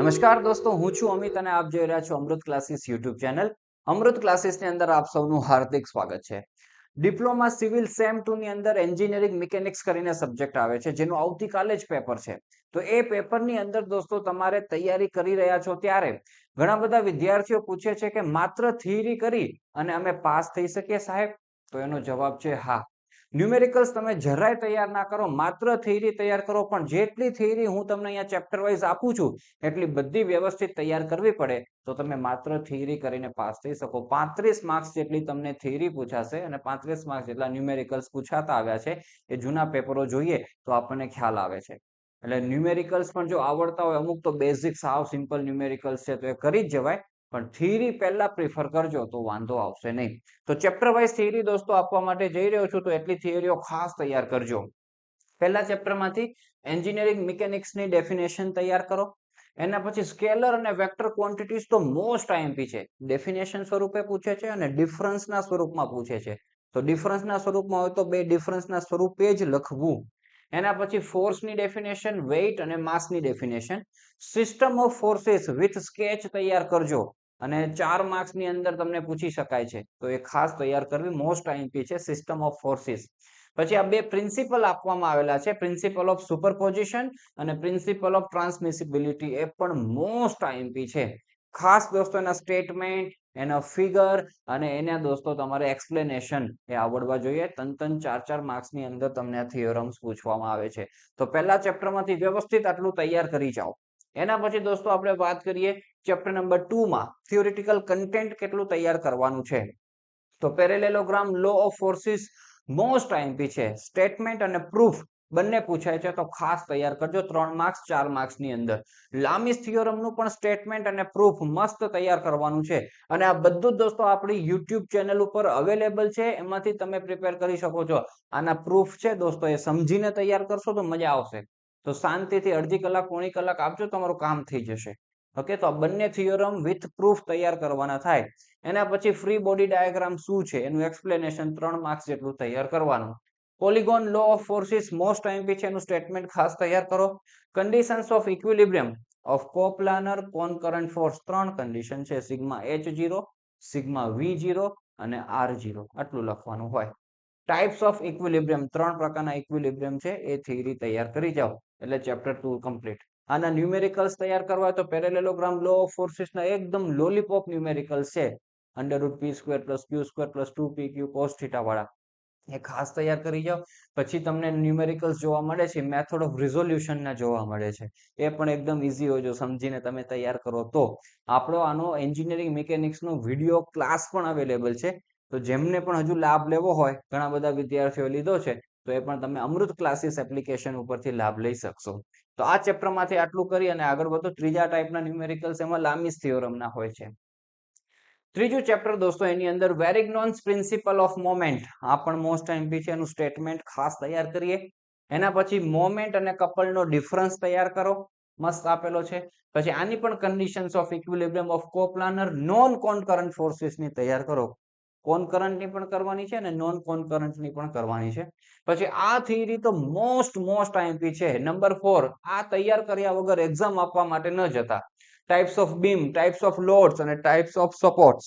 નમસ્કાર દોસ્તો, હું છું અમિત અને આપ જોઈ રહ્યા છો અમૃત ક્લાસીસ યુટ્યુબ ચેનલ. અમૃત ક્લાસીસની અંદર આપ સૌનું હાર્દિક સ્વાગત છે. ડિપ્લોમા સિવિલ સેમ 2 ની અંદર એન્જિનિયરિંગ મિકેનિક્સ કરીને સબ્જેક્ટ આવે છે, જેનું આવતીકાલે જ પેપર છે. તો એ પેપરની અંદર દોસ્તો તમારે તૈયારી કરી રહ્યા છો ત્યારે ઘણા બધા વિદ્યાર્થીઓ પૂછે છે કે માત્ર થિયરી કરી અને અમે પાસ થઈ શકીએ સાહેબ? તો એનો જવાબ છે હા. ન્યુમેરિકલ્સ તમે જરાય તૈયાર ના કરો, માત્ર થિયરી તૈયાર કરો, પણ જેટલી થિયરી હું તમને અહીંયા ચેપ્ટર વાઇઝ આપું છું એટલી બધી વ્યવસ્થિત તૈયાર કરવી પડે તો તમે માત્ર થિયરી કરીને પાસ થઈ શકો. 35 માર્ક્સ જેટલી તમને થિયરી પૂછાશે અને 35 માર્ક્સ જેટલા ન્યુમેરિકલ્સ પૂછાતા આવ્યા છે. એ જૂના પેપરો જોઈએ તો આપણને ખ્યાલ આવે છે. એટલે ન્યુમેરિકલ્સ પણ જો આવડતા હોય, અમુક તો બેઝિક સાવ સિમ્પલ ન્યુમેરિકલ્સ છે તો એ કરી જ જવાય, પણ થિયરી પહેલા પ્રિફર કરજો તો વાંધો આવશે નહીં. તો ચેપ્ટર વાઇઝ થિયરી દોસ્તો આપવા માટે જઈ રહ્યો છું, તો એટલી થિયરીઓ ખાસ તૈયાર કરજો. પહેલા ચેપ્ટરમાંથી એન્જિનિયરિંગ મિકેનિક્સની ડેફિનેશન તૈયાર કરો. એના પછી સ્કેલર અને વેક્ટર ક્વોન્ટિટીઝ તો મોસ્ટ આઈએમપી છે. ડેફિનેશન સ્વરૂપે પૂછે છે અને ડિફરન્સના સ્વરૂપમાં પૂછે છે. તો ડિફરન્સના સ્વરૂપમાં હોય તો બે ડિફરન્સના સ્વરૂપે જ લખવું. એના પછી ફોર્સની ડેફિનેશન, વેઇટ અને માસની definition, system of forces with sketch તૈયાર કરજો. અને 4 માર્ક્સની અંદર તમને પૂછી શકાય છે, તો એ ખાસ તૈયાર કરવી. મોસ્ટ આઈએમપી છે સિસ્ટમ ઓફ ફોર્સિસ. પછી આ બે પ્રિન્સિપલ આપવામાં આવેલા છે, પ્રિન્સિપલ ઓફ સુપરપોઝિશન અને પ્રિન્સિપલ ઓફ ટ્રાન્સમિસિબિલિટી. એ પણ મોસ્ટ આઈએમપી છે. ખાસ દોસ્તો એના સ્ટેટમેન્ટ, એના ફિગર અને એના દોસ્તો તમારે એક્સપ્લેનેશન એ આવડવા જોઈએ. 3-4 માર્ક્સની અંદર તમને આ થિયોરમ્સ પૂછવામાં આવે છે. તો પહેલા ચેપ્ટરમાંથી વ્યવસ્થિત આટલું તૈયાર કરી જાઓ. એના પછી દોસ્તો આપણે વાત કરીએ ચેપ્ટર નંબર 2 માં થિયોરિટિકલ કન્ટેન્ટ કેટલું તૈયાર કરવાનું છે. તો parallelogram, law of forces most IMP છે. સ્ટેટમેન્ટ અને પ્રૂફ બંને પૂછાય છે, તો ખાસ તૈયાર કરજો. 3 માર્ક્સ 4 માર્ક્સની અંદર. લામીસ થિયોરમનું પણ સ્ટેટમેન્ટ અને પ્રૂફ મસ્ત તૈયાર કરવાનું છે. અને આ બધું જ દોસ્તો આપણી યુટ્યુબ ચેનલ ઉપર અવેલેબલ છે, એમાંથી તમે પ્રિપેર કરી શકો છો. આના પ્રૂફ છે દોસ્તો, એ સમજીને તૈયાર કરશો તો મજા આવશે. તો શાંતિથી અડધી કલાક પોણી કલાક આપજો, તમારું કામ થઈ જશે. ઓકે, તો આ બંને થિયોરમ વિથ પ્રૂફ તૈયાર કરવાના થાય. એના પછી ફ્રી બોડી ડાયાગ્રામ શું છે એનું એક્સપ્લેનેશન 3 માર્ક્સ જેટલું તૈયાર કરવાનું. Polygon, law of forces most IMP છે, એનું સ્ટેટમેન્ટ ખાસ તૈયાર કરો. Conditions of equilibrium of coplanar concurrent force 3 condition છે, સિગ્મા H0, સિગ્મા V0 અને R0. આટલું લખવાનું હોય. ટાઇપ્સ ઓફ ઇક્વિલિબ્રિયમ, 3 પ્રકારના ઇક્વિલિબ્રિયમ છે, એ થિયરી તૈયાર કરી જાઓ એટલે ચેપ્ટર 2 કમ્પ્લીટ. આના ન્યુમેરિકલ્સ તૈયાર કરવા હોય તો પેરેલેલોગ્રામ, લો ઓફ ફોર્સિસના એકદમ લોલીપોપ ન્યુમેરિકલ્સ છે. √p² + q² + 2pq cos θ વાળા એ ખાસ તૈયાર કરી જાઓ. પછી તમને ન્યુમેરિકલ્સ જોવા મળે છે, મેથડ ઓફ રિઝોલ્યુશન ના જોવા મળે છે. એ પણ એકદમ ઈઝી હોય જો સમજીને તમે તૈયાર કરો તો. આપણો આનો એન્જિનિયરિંગ મિકેનિક્સનો વિડીયો ક્લાસ પણ અવેલેબલ છે. તો જેમને પણ હજુ લાભ લેવો હોય, ઘણા બધા વિદ્યાર્થીઓ લીધો છે, તો એ પણ તમે અમૃત ક્લાસીસ એપ્લિકેશન ઉપરથી લાભ લઈ શકશો. તો આ ચેપ્ટરમાંથી આટલું કરી અને આગળ વધો. ત્રીજા ટાઈપના ન્યુમેરિકલ્સ એમાં લામીસ થિયોરમના હોય છે. ત્રીજું ચેપ્ટર દોસ્તો, એની અંદર વેરિગ્નોન્સ પ્રિન્સિપલ ઓફ મોમેન્ટ. આ પણ મોસ્ટ આઈએમપી છે, એનું સ્ટેટમેન્ટ ખાસ તૈયાર કરીએ. એના પછી મોમેન્ટ અને કપલનો ડિફરન્સ તૈયાર કરો, મસ્ત આપેલો છે. પછી આની પણ conditions of equilibrium of coplanar, non concurrent ફોર્સિસની તૈયાર કરો. કોનકરન્ટની પણ કરવાની છે અને નોન કોનકરન્ટની પણ કરવાની છે. પછી આ થિયરી તો મોસ્ટ આઈએમપી છે, નંબર 4. આ તૈયાર કર્યા વગર એક્ઝામ આપવા માટે ન જતા. Types of beam, types of loads અને ટાઇપ્સ ઓફ સપોર્ટ્સ.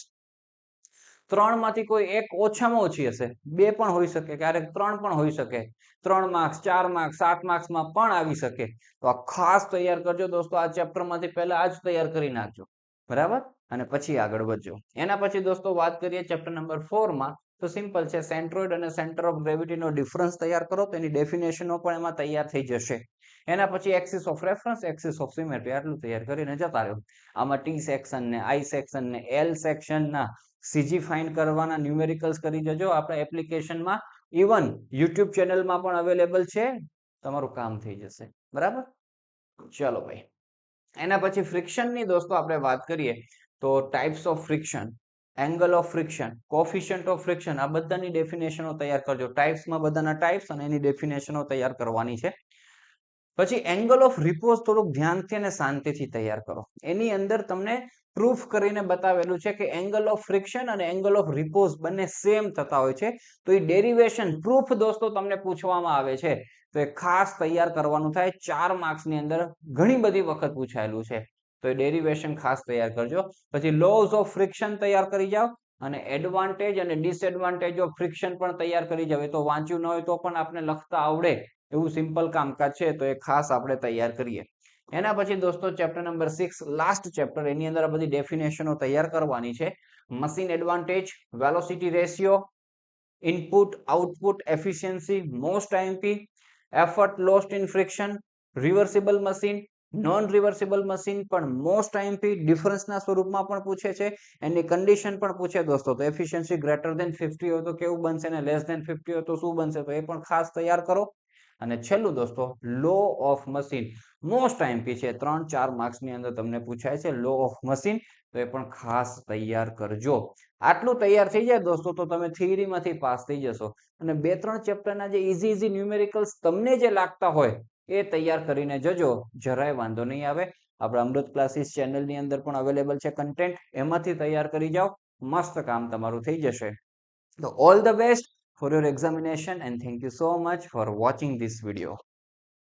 3 માંથી કોઈ એક ઓછામાં ઓછી હશે, 2 પણ હોઈ શકે, ક્યારેક 3 પણ હોઈ શકે. 3 માર્ક્સ, 4 માર્ક્સ, 7 માર્ક્સમાં પણ આવી શકે. તો આ ખાસ તૈયાર કરજો દોસ્તો. આ ચેપ્ટરમાંથી પહેલા આ જ તૈયાર કરી નાખજો, બરાબર, અને પછી આગળ વધજો. એના પછી દોસ્તો વાત કરીએ ચેપ્ટર નંબર 4 માં, તો સિમ્પલ છે. સેન્ટ્રોઇડ અને સેન્ટર ઓફ ગ્રેવિટીનો ડિફરન્સ તૈયાર કરો, તો એની ડેફિનેશનો પણ એમાં તૈયાર થઈ જશે. એના પછી axis of reference, axis of symmetry, આટલું તૈયાર કરીને જતા રહ્યો. આમાં ટી સેક્શન ને, આઈ સેક્શન ને, એલ સેક્શન ના સીજી ફાઇન્ડ કરવાના ન્યુમેરિકલ્સ કરી જજો. આપણા એપ્લિકેશનમાં, ઇવન યુટ્યુબ ચેનલમાં પણ અવેલેબલ છે. તમારું કામ થઈ જશે, બરાબર. ચલો ભાઈ. એના પછી ફ્રિક્શનની દોસ્તો આપણે વાત કરીએ તો types of friction, angle of friction, coefficient of friction, આ બધાની ડેફિનેશનો તૈયાર કરજો. ટાઇપ્સમાં બધાના ટાઇપ્સ અને એની ડેફિનેશનો તૈયાર કરવાની છે. પછી એંગલ ઓફ રિપોઝ થોડુંક ધ્યાનથી અને શાંતિથી તૈયાર કરો. એની અંદર તમને પ્રૂફ કરીને બતાવેલું છે કે એંગલ ઓફ ફ્રિક્શન અને એંગલ ઓફ રિપોઝ બંને સેમ થતા હોય છે. તો એ ડેરિવેશન પ્રૂફ દોસ્તો તમને પૂછવામાં આવે છે, તો એ ખાસ તૈયાર કરવાનું થાય. 4 માર્ક્સની અંદર ઘણી બધી વખત પૂછાયેલું છે. તો એ ડેરિવેશન ખાસ તૈયાર કરજો. પછી લોઝ ઓફ ફ્રિક્શન તૈયાર કરી જાઓ અને એડવાન્ટેજ અને ડિસએડવાન્ટેજ ઓફ ફ્રિક્શન પણ તૈયાર કરી જાવ. એ તો વાંચ્યું ન હોય તો પણ આપણે લખતા આવડે એવું સિમ્પલ કામકાજ છે, તો એ ખાસ આપણે તૈયાર કરીએ. એના પછી દોસ્તો ચેપ્ટર નંબર 6 લાસ્ટ ચેપ્ટર, એની અંદર આ બધી ડેફિનેશનો તૈયાર કરવાની છે. Machine advantage, velocity ratio, input output efficiency, most IMP, effort lost in friction, reversible machine, non reversible machine પણ મોસ્ટ આઈએમપી ડિફરન્સના સ્વરૂપમાં પણ પૂછે છે. એની કન્ડિશન પણ પૂછે દોસ્તો. તો એફિશિયન્સી ગ્રેટર દેન 50 હોય તો કેવું બનશે અને લેસ દેન 50 હોય તો શું બનશે, તો એ પણ ખાસ તૈયાર કરો. અને છેલ્લું દોસ્તો law of machine, most IMP છે, 3-4 માર્ક્સની અંદર તમને પૂછાય છે લો ઓફ મશીન, તો એ પણ ખાસ તૈયાર કરજો. આટલું તૈયાર થઈ જાય દોસ્તો તો તમે થિયરીમાંથી પાસ થઈ જશો. અને 2-3 ચેપ્ટરના જે ઈઝી ન્યુમેરિકલ્સ તમને જે લાગતા હોય એ તૈયાર કરીને જજો, જરાય વાંધો નહીં આવે. આપણા અમૃત ક્લાસીસ ચેનલની અંદર પણ અવેલેબલ છે કન્ટેન્ટ, એમાંથી તૈયાર કરી જાઓ, મસ્ત કામ તમારું થઈ જશે. તો all the best for your examination and thank you so much for watching this video.